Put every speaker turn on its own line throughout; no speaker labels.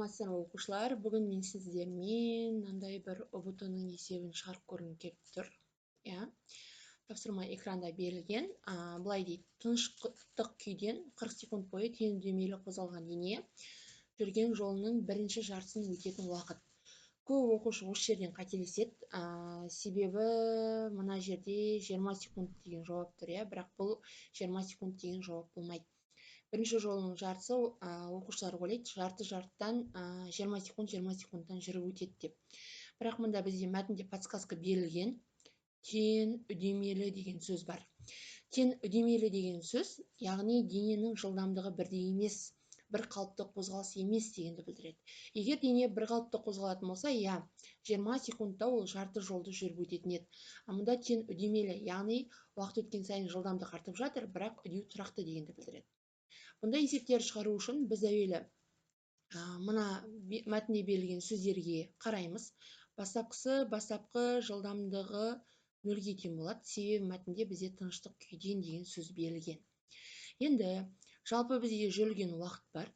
Саламатсыздар оқушылар. Бүгін мен сіздермен мынандай бір ұбт-ның есебін шығарып көргім келіп тұр. Тапсырма экранда берілген. Былай дейді: тыныштық күйден 40 секунд бойы тең үдемелі қозғалған дене жүрген жолының бірінші жартысын өтетін уақыт. Көп оқушы осы жерден қателеседі. Себебі мына жерде 20 секунд деген жауап тұр, бірақ бұл 20 секунд деген жауап болмайды. Бірінші жолының жартысы оқушылар ойлайды, жарты-жартыдан 20 секундтан жүріп өтеді деп. Бірақ мұнда бізде мәтінде подсказка берілген. Тең үдемелі деген сөз бар. Тең үдемелі деген сөз, яғни дененің жылдамдығы бірдей емес, бір қалыпты қозғалыс емес дегенді білдіреді. Егер дене бір қалыпты қозғалатын болса, 20 секундта ол жарты жолды жүріп өтетін еді. Мұнда тең үдемелі, яғни уақыт өткен сайын жылдамдық артып жатыр, бірақ үдеу тұрақты дегенді білдіреді. Бұндай есептер шығару үшін біз әуелі мына мәтінде берілген сөздерге қараймыз. Бастапқы жылдамдығы 0-ге тең болады. Себебі мәтінде бізде тыныштық күйден деген сөз берілген. Енді жалпы бізде жүрген уақыт бар.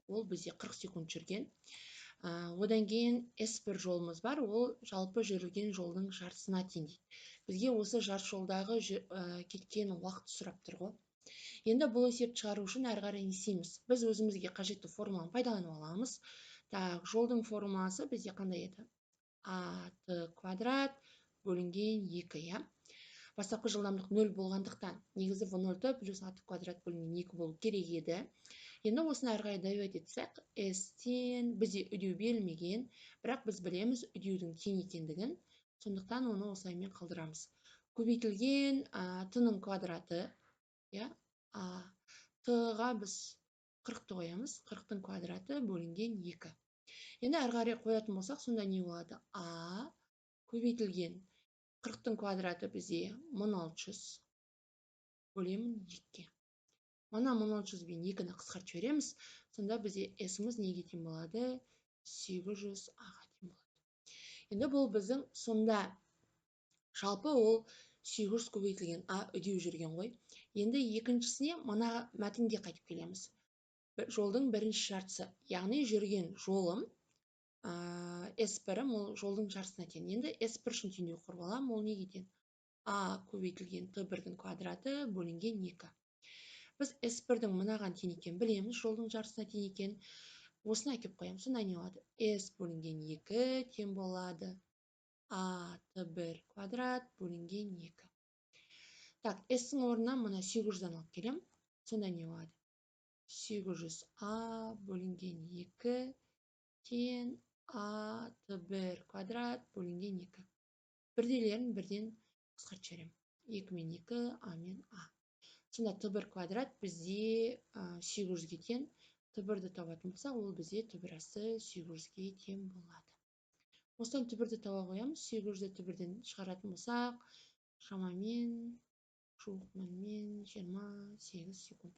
Ол бізде 40 секунд жүрген. Одан кейін S1 жолымыз бар. Ол жалпы жүрген жолдың жартысына тең дейді. Бізге осы жарты жолдағы кеткен уақыт сұрап тұр ғой. Енді бұл есепті шығару үшін әрі қарай не істейміз? Біз өзімізге қажетті формуланы пайдаланып аламыз. Жолдың формуласы бізде қандай еді? АТ квадрат бөлінген 2, Бастапқы жылдамдық 0 болғандықтан, негізі V0 плюс АТ квадрат бөлінген 2 болу керек еді. Енді осыны әрі қарай добавить етсек, S-тен бізде үдеу берілмеген, бірақ біз білеміз үдеудің тең екендігін, сондықтан оны осылаймен қалдырамыз. Көбейтілген Т-ның квадраты, Т-ға біз 40-ты қоямыз, 40-тың квадраты бөлінген 2. Енді әрі қарай қоятын болсақ, сонда не болады? А көбейтілген 40-тың квадраты бізде 1600 бөлемін 2. Мына 1600 бен 2-ні қысқартып жібереміз. Сонда бізде S-іміз неге тең болады? 800-ға тең болады. Енді бұл біздің сонда жалпы ол 800 көбейтілген А үдеу жүрген ғой. Енді екіншісіне мына мәтінге қайтып келеміз. Жолдың бірінші жартысы, яғни жүрген жолым S1-ім ол жолдың жартысына тең. Енді S1 үшін теңдеу құрып аламын, ол неге тең? А көбейтілген Т1-дің квадраты бөлінген 2. Біз S1-дің мынаған тең екенін білеміз, жолдың жартысына тең екен. Осыны әкеп қоямыз. Сонда не болады? S бөлінген 2 тең болады А Т1 квадрат бөлінген 2. S-ің орнына мына 800-дан алып келем. Сонда не болады? 800А бөлінген 2 тең А Т1 квадрат бөлінген 2. Бірделерін бірден қысқартып жіберем. 2 мен 2, А мен А. Сонда Т1 квадрат бізде 800-ге тең. Т1-ді табатын болсақ, ол бізде Т1 асты 800-ге тең болады. Осыдан Т1-ді таба қоямыз. 800-ді Т1-ден шығаратын болсақ, шамамен жуық 0-мен 28 секунд.